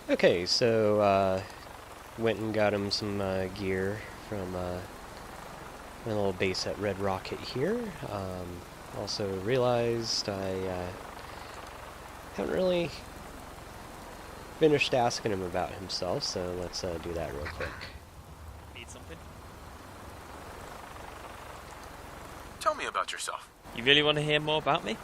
Okay, so went and got him some gear from my little base at Red Rocket here. Also realized I haven't really finished asking him about himself, so let's do that real quick. Need something? Tell me about yourself. You really want to hear more about me?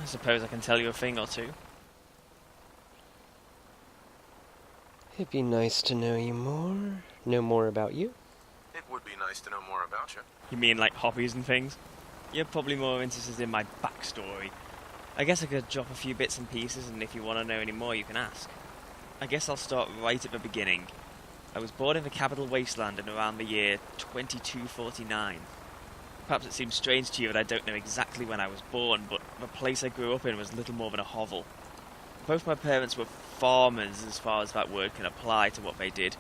I suppose I can tell you a thing or two. It'd be nice to know more about you. It would be nice to know more about you. You mean like hobbies and things? You're probably more interested in my backstory. I guess I could drop a few bits and pieces, and if you want to know any more, you can ask. I guess I'll start right at the beginning. I was born in the capital wasteland in around the year 2249. Perhaps it seems strange to you that I don't know exactly when I was born, but the place I grew up in was little more than a hovel. Both my parents were farmers, as far as that word can apply to what they did.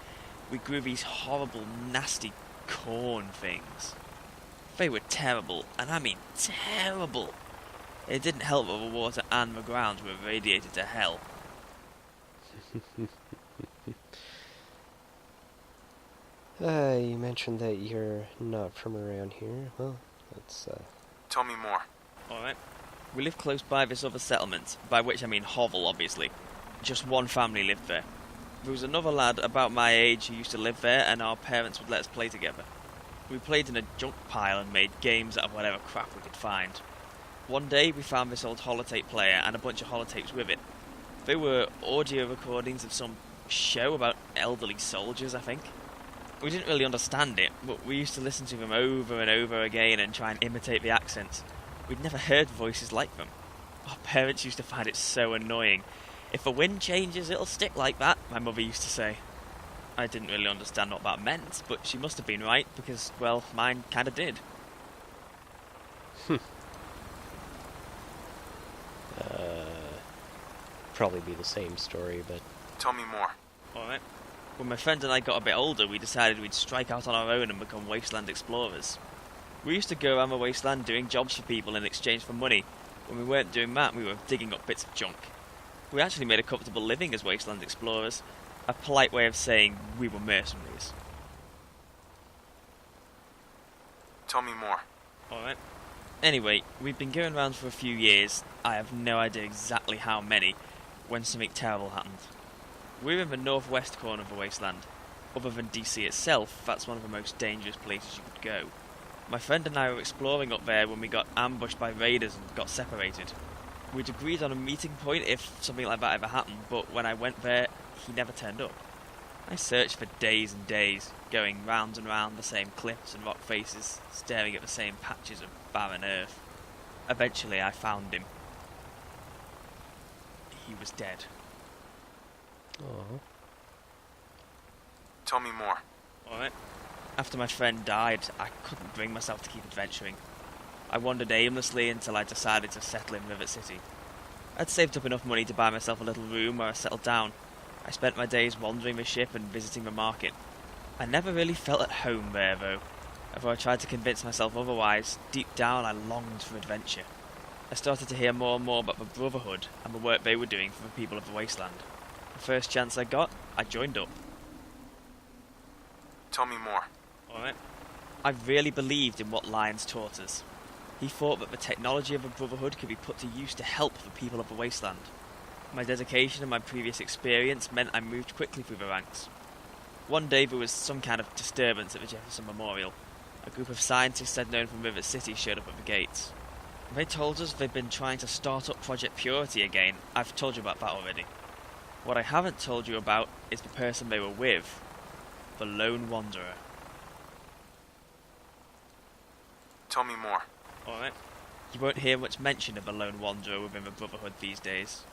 We grew these horrible, nasty corn things. They were terrible, and I mean terrible. It didn't help that the water and the ground were radiated to hell. You mentioned that you're not from around here. Well, that's Tell me more. Alright. We lived close by this other settlement, by which I mean hovel, obviously. Just one family lived there. There was another lad about my age who used to live there, and our parents would let us play together. We played in a junk pile and made games out of whatever crap we could find. One day we found this old holotape player and a bunch of holotapes with it. They were audio recordings of some show about elderly soldiers, I think. We didn't really understand it, but we used to listen to them over and over again and try and imitate the accents. We'd never heard voices like them. Our parents used to find it so annoying. If the wind changes, it'll stick like that, my mother used to say. I didn't really understand what that meant, but she must have been right, because, well, mine kinda did. probably be the same story, but Tell me more. Alright. When my friend and I got a bit older, we decided we'd strike out on our own and become wasteland explorers. We used to go around the wasteland doing jobs for people in exchange for money. When we weren't doing that, we were digging up bits of junk. We actually made a comfortable living as wasteland explorers, a polite way of saying we were mercenaries. Tell me more. Alright. Anyway, we've been going around for a few years, I have no idea exactly how many, when something terrible happened. We're in the northwest corner of the wasteland. Other than DC itself, that's one of the most dangerous places you could go. My friend and I were exploring up there when we got ambushed by raiders and got separated. We'd agreed on a meeting point if something like that ever happened, but when I went there, he never turned up. I searched for days and days, going round and round the same cliffs and rock faces, staring at the same patches of barren earth. Eventually I found him. He was dead. oh, Tell me more. Alright. After my friend died, I couldn't bring myself to keep adventuring. I wandered aimlessly until I decided to settle in Rivet City. I'd saved up enough money to buy myself a little room where I settled down. I spent my days wandering the ship and visiting the market. I never really felt at home there, though. Although I tried to convince myself otherwise, deep down I longed for adventure. I started to hear more and more about the Brotherhood and the work they were doing for the people of the wasteland. The first chance I got, I joined up. Tell me more. Alright. I really believed in what Lyons taught us. He thought that the technology of the Brotherhood could be put to use to help the people of the wasteland. My dedication and my previous experience meant I moved quickly through the ranks. One day there was some kind of disturbance at the Jefferson Memorial. A group of scientists I'd known from Rivet City showed up at the gates. They told us they'd been trying to start up Project Purity again. I've told you about that already. What I haven't told you about is the person they were with. The Lone Wanderer. Tell me more. Alright. You won't hear much mention of the Lone Wanderer within the Brotherhood these days.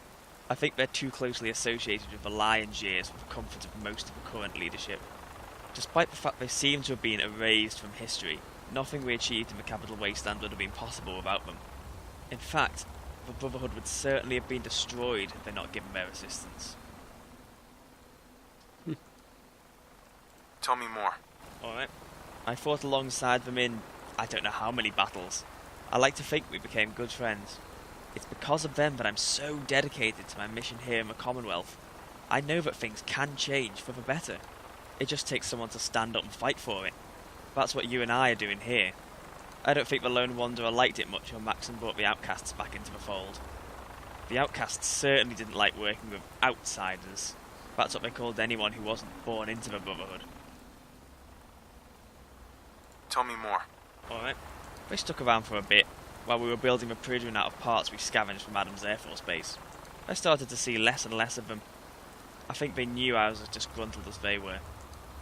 I think they're too closely associated with the Lyons years for the comfort of most of the current leadership. Despite the fact they seem to have been erased from history, nothing we achieved in the capital wasteland would have been possible without them. In fact, the Brotherhood would certainly have been destroyed had they not given their assistance. Tell me more. Alright. I fought alongside them in I don't know how many battles. I like to think we became good friends. It's because of them that I'm so dedicated to my mission here in the Commonwealth. I know that things can change for the better. It just takes someone to stand up and fight for it. That's what you and I are doing here. I don't think the Lone Wanderer liked it much when Maxon brought the outcasts back into the fold. The outcasts certainly didn't like working with outsiders. That's what they called anyone who wasn't born into the Brotherhood. Tell me more. Alright. They stuck around for a bit, while we were building the Prudhoe out of parts we scavenged from Adams Air Force Base. I started to see less and less of them. I think they knew I was as disgruntled as they were.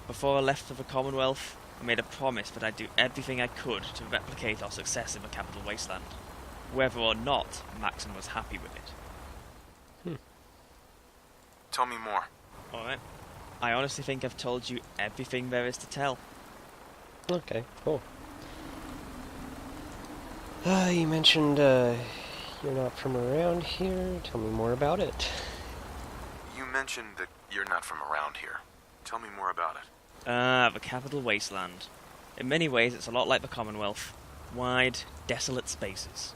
Before I left for the Commonwealth, I made a promise that I'd do everything I could to replicate our success in the Capital Wasteland. Whether or not Maxon was happy with it. Tell me more. Alright. I honestly think I've told you everything there is to tell. Okay, cool. You mentioned you're not from around here. Tell me more about it. You mentioned that you're not from around here. Tell me more about it. The Capital Wasteland. In many ways, it's a lot like the Commonwealth. Wide, desolate spaces.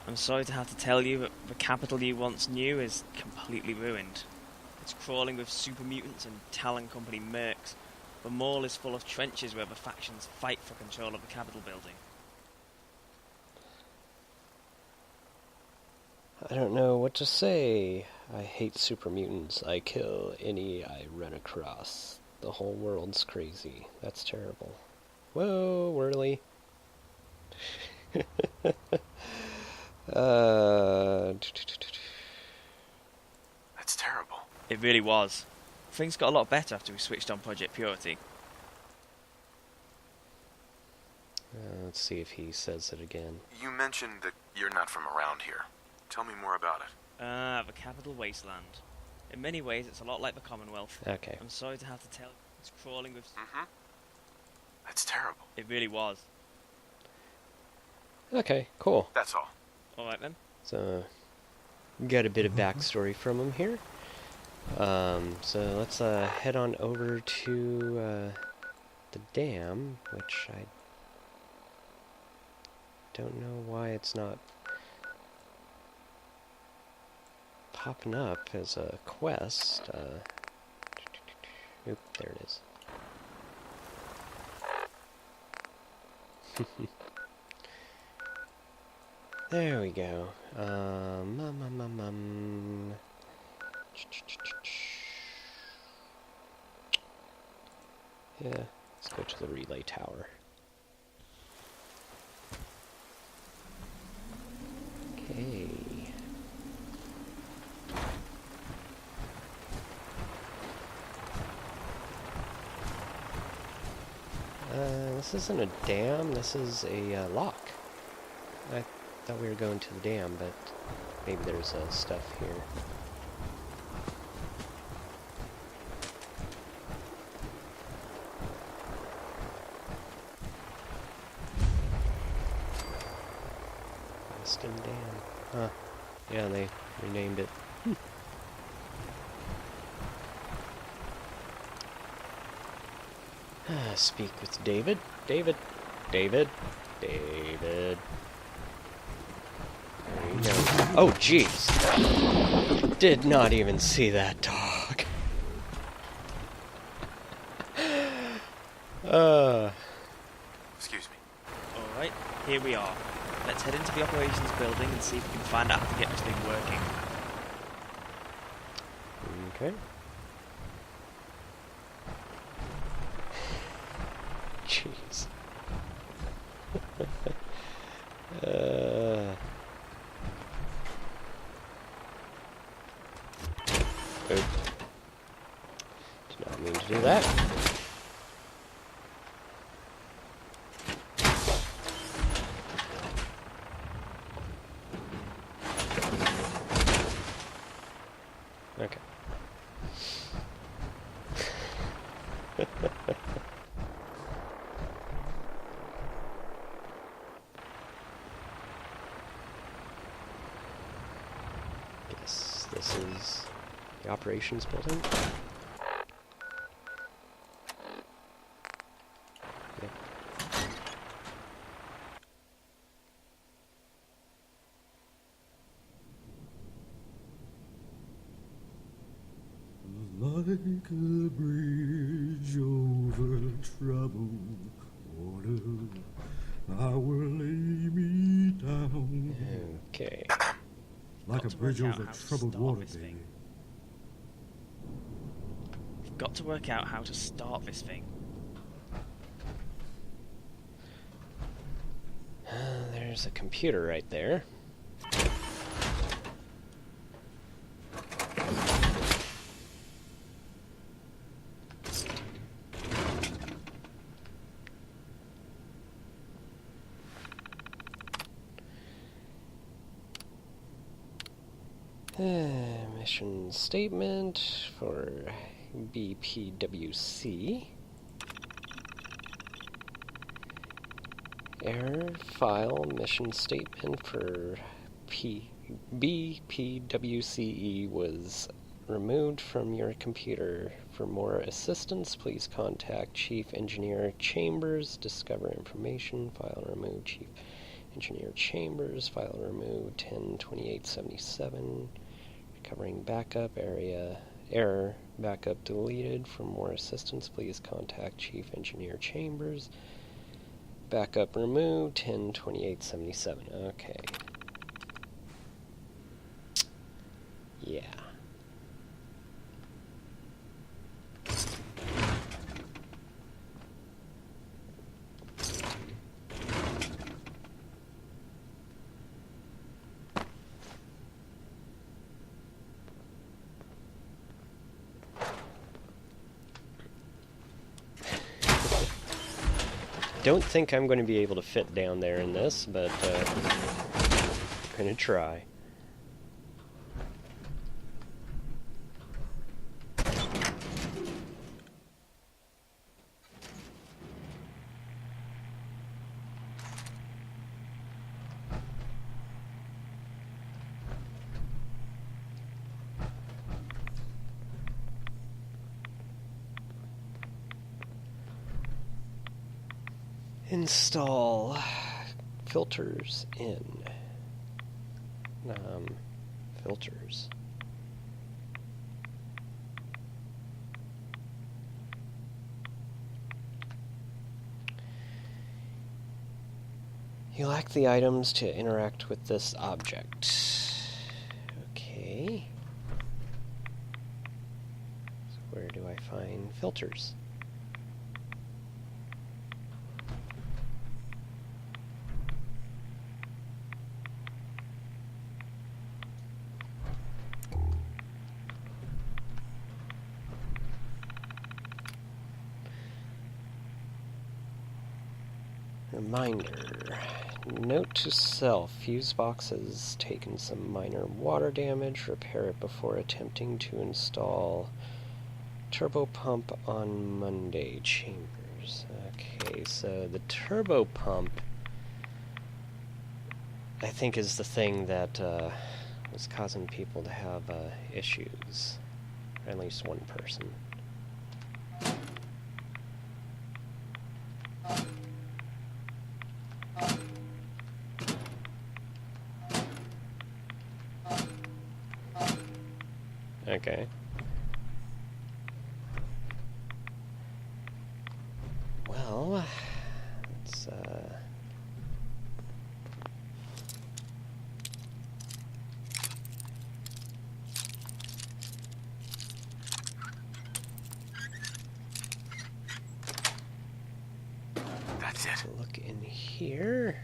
I'm sorry to have to tell you that the capital you once knew is completely ruined. It's crawling with super mutants and Talon Company mercs. The mall is full of trenches where the factions fight for control of the Capitol building. I don't know what to say. I hate super mutants. I kill any I run across. The whole world's crazy. That's terrible. Whoa, Whirly. That's terrible. It really was. Things got a lot better after we switched on Project Purity. Let's see if he says it again. You mentioned that you're not from around here. Tell me more about it. The Capital Wasteland. In many ways, it's a lot like the Commonwealth. Okay. I'm sorry to have to tell you, it's crawling with... That's terrible. It really was. Okay, cool. That's all. Alright then. So, got a bit of backstory from him here. So let's head on over to the dam, which I don't know why it's not popping up as a quest. Oop, there it is. There we go. Yeah, let's go to the relay tower. Okay. This isn't a dam, this is a lock. I thought we were going to the dam, but maybe there's stuff here. Weston Dam. Huh. Yeah, they renamed it. Speak with David. David. David. David. There you go. Oh, jeez. Did not even see that dog. Excuse me. Alright, here we are. Let's head into the operations building and see if we can find out how to get this thing working. Okay. Jeez. Oop. Did not mean to do that. Okay. Guess this is the operations building. Yep. Like a bridge over troubled water, I will lay me down. Okay. Like a bridge over troubled water, baby. We've got to work out how to start this thing. There's a computer right there. Mission statement for BPWC. Error file mission statement for BPWCE was removed from your computer. For more assistance, please contact Chief Engineer Chambers. Discover information. File removed. Chief Engineer Chambers. File removed. 10/28/77. Recovering backup area. Error. Backup deleted. For more assistance, please contact Chief Engineer Chambers. Backup removed. 10/28/77. Okay. Yeah. Don't think I'm going to be able to fit down there in this, but I'm going to try. Install filters in. Filters. You lack the items to interact with this object. Okay. So where do I find filters? Reminder. Note to self. Fuse box has taken some minor water damage. Repair it before attempting to install turbo pump on Monday. Chambers. Okay, so the turbo pump, I think, is the thing that was causing people to have issues. Or at least one person. Okay. Well, let's That's it. look in here.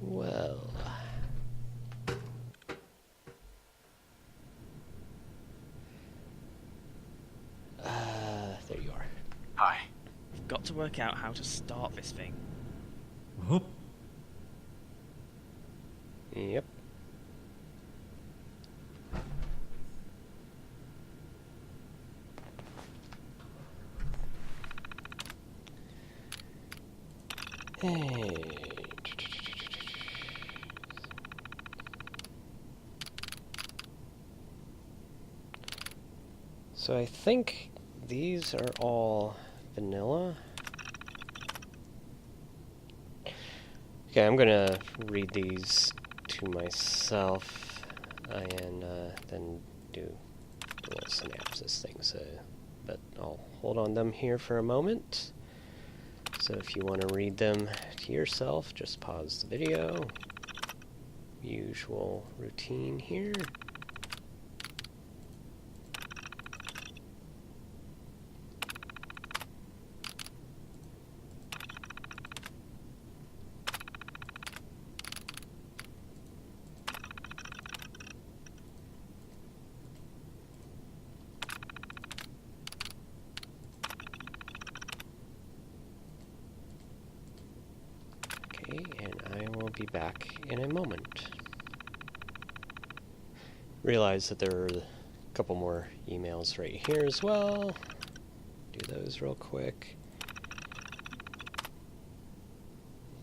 Well, there you are. Hi. We've got to work out how to start this thing. Huh? Yep. Hey. So I think these are all vanilla. Okay, I'm gonna read these to myself and then do the little synopsis thing. So, but I'll hold on them here for a moment. So if you want to read them to yourself, just pause the video. Usual routine here. And I will be back in a moment. Realize that there are a couple more emails right here as well. Do those real quick.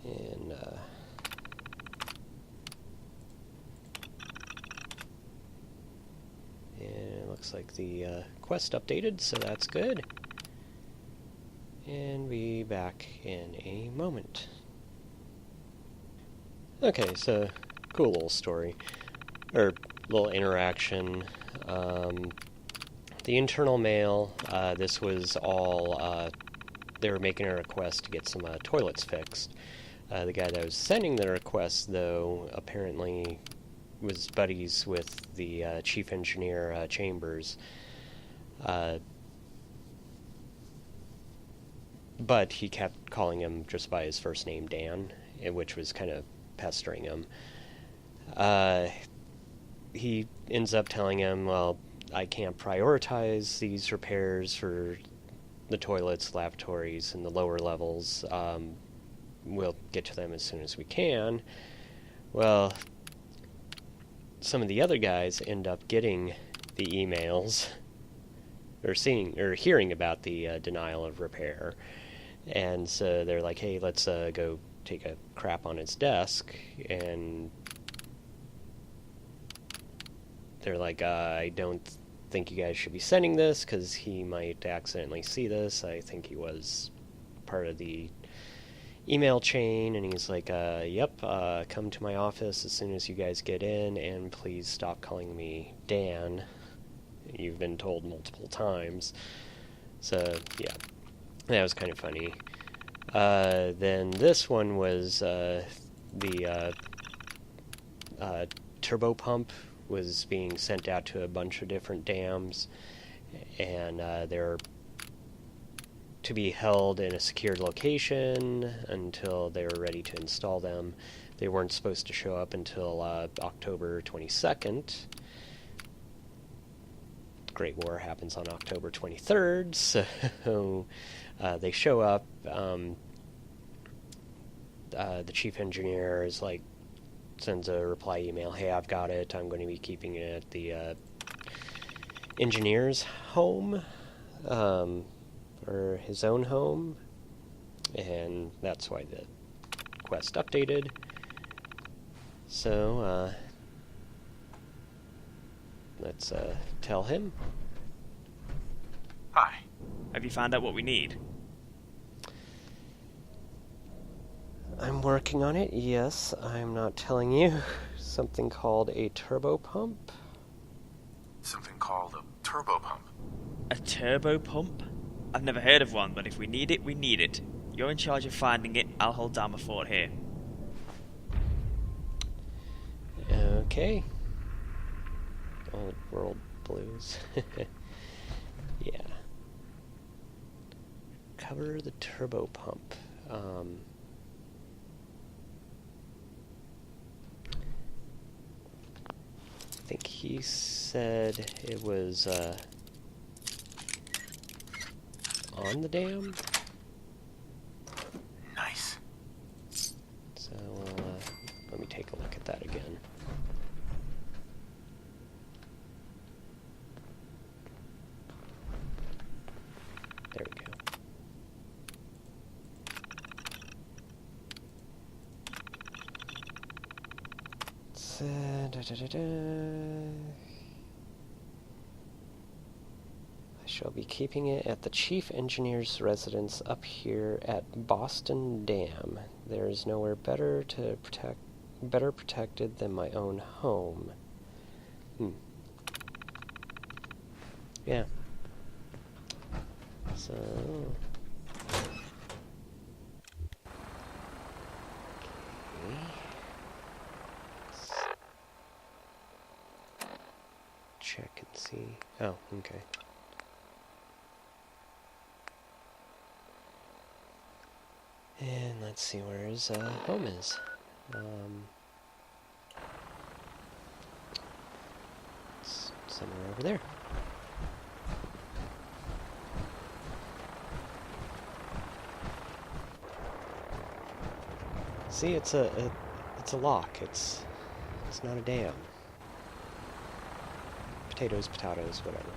And it looks like the quest updated, so that's good. And be back in a moment. Okay, so cool little story, or little interaction. The internal mail, this was all, they were making a request to get some toilets fixed. The guy that was sending the request, though, apparently was buddies with the chief engineer, Chambers. But he kept calling him just by his first name, Dan, which was kind of pestering him. He ends up telling him, well, I can't prioritize these repairs for the toilets, lavatories, and the lower levels. We'll get to them as soon as we can. Well, some of the other guys end up getting the emails, or hearing about the denial of repair. And so they're like, hey, let's go take a crap on his desk. And they're like, I don't think you guys should be sending this because he might accidentally see this. I think he was part of the email chain. And he's like, yep, come to my office as soon as you guys get in, and please stop calling me Dan. You've been told multiple times. So, yeah. That was kind of funny. Then this one was the turbo pump was being sent out to a bunch of different dams, and they're to be held in a secured location until they were ready to install them. They weren't supposed to show up until October 22nd. Great War happens on October 23rd, so they show up. The chief engineer is like, sends a reply email, hey, I've got it, I'm going to be keeping it at the engineer's home, or his own home, and that's why the quest updated. So, let's tell him. Hi. Have you found out what we need? I'm working on it, yes. I'm not telling you. Something called a turbo pump. Something called a turbo pump. A turbo pump? I've never heard of one, but if we need it, we need it. You're in charge of finding it, I'll hold down the fort here. Okay. Old world blues. Yeah. Cover the turbo pump. I think he said it was on the dam. Nice. So let me take a look at that again. There we go. I shall be keeping it at the chief engineer's residence up here at Boston Dam. There is nowhere better protected than my own home. Yeah. So. Okay. Check and see. Oh, okay. And let's see where his home is. It's somewhere over there. See, it's a lock. It's not a dam. Potatoes, whatever.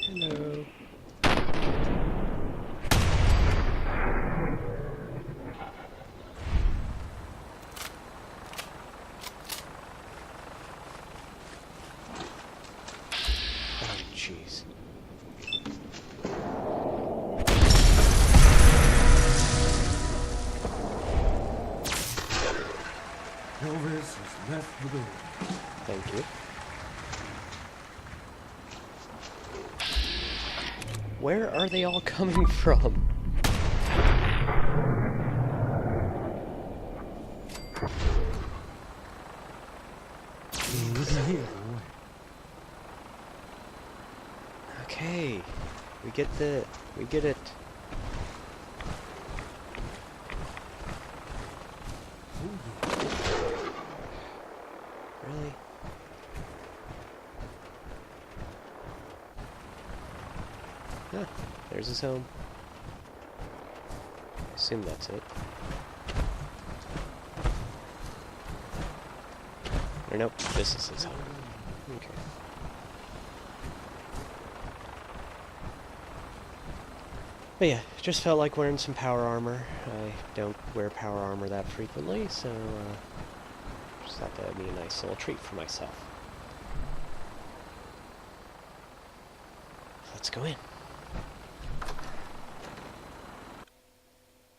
Hello. Oh, jeez. Elvis has left the building. Thank you. Where are they all coming from? Looky here, boy. Okay, we get it. Really? Huh, there's his home. Assume that's it. Or nope, this is his home. Okay. But yeah, just felt like wearing some power armor. I don't wear power armor that frequently, so just thought that would be a nice little treat for myself. Let's go in.